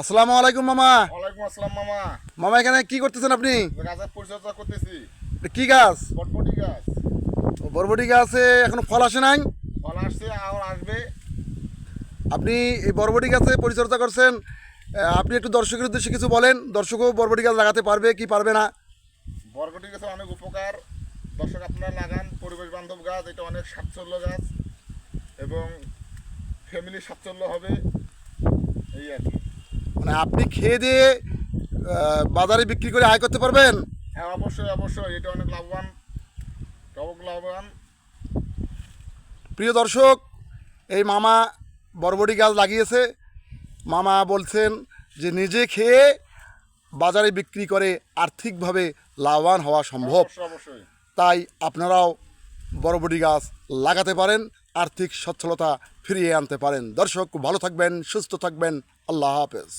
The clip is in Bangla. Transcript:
আসসালামু আলাইকুম মামা। ওয়ালাইকুম আসসালাম মামা। মামা এখানে কি করতেছেন আপনি? গাছের পরিচর্যা করতেছি। এটা কি গাছ? বটবটি গাছ। বরবটি গাছে এখনো ফল আসে নাই। ফল আসছে আর আসবে। আপনি এই বরবটি গাছে পরিচর্যা করছেন, আপনি একটু দর্শকের উদ্দেশ্যে কিছু বলেন। দর্শকও বরবটি গাছ লাগাতে পারবে কি পারবে না? বরবটি গাছের অনেক উপকার। দর্শক আপনারা লাগান, পরিবেশ বান্ধব গাছ, এটা অনেক সাচ্ছল্য গাছ এবং ফ্যামিলি সাচ্ছল্য হবে, এই আর কি। মানে আপনি খেয়ে দিয়ে বাজারে বিক্রি করে আয় করতে পারবেন। হ্যাঁ, অবশ্যই অবশ্যই, এটা অনেক লাভবান, টবক লাভবান। প্রিয় দর্শক, এই মামা বরবটি গাছ লাগিয়েছে। মামা বলছেন যে নিজে খেয়ে বাজারে বিক্রি করে আর্থিকভাবে লাভবান হওয়া সম্ভব। অবশ্যই অবশ্যই। তাই আপনারাও বরবটি গাছ লাগাতে পারেন, আর্থিক সচ্ছলতা ফিরিয়ে আনতে পারেন। দর্শক ভালো থাকবেন, সুস্থ থাকবেন। আল্লাহ হাফেজ।